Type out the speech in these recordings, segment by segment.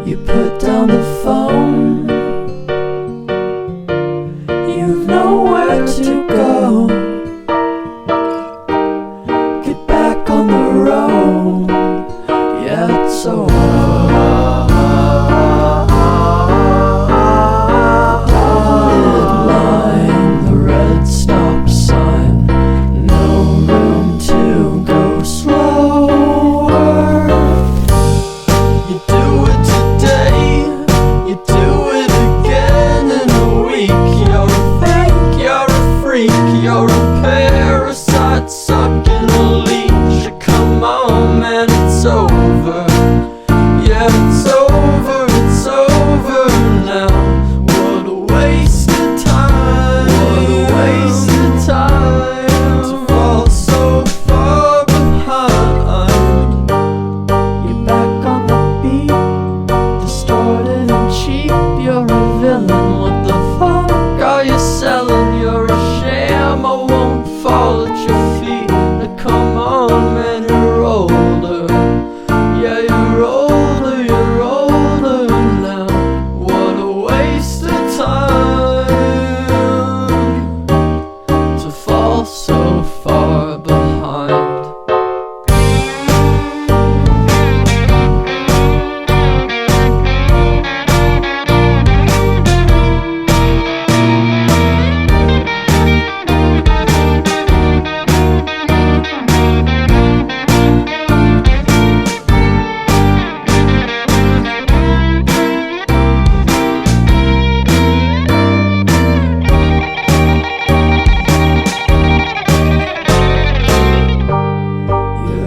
You put down the phone, you've nowhere to go. Get back on the road, yeah, it's over. You're a parasite sucking a leech. Come on, man, it's over. Yeah, it's over, it's over now. What a waste of time. What a waste of time to fall so far behind. You're back on the beat, distorted and cheap. You're a villain, what the fuck are you selling? You're a sham, I won't fall at your feet. Now come on, man, you're older. Yeah, you're older, you're older now. What a waste of time to fall so far behind.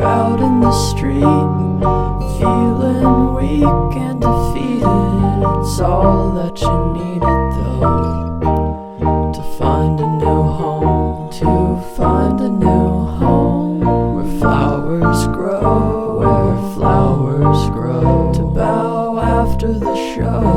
Out in the street, feeling weak and defeated. It's all that you needed though, to find a new home, to find a new home, where flowers grow, where flowers grow, to bow after the show.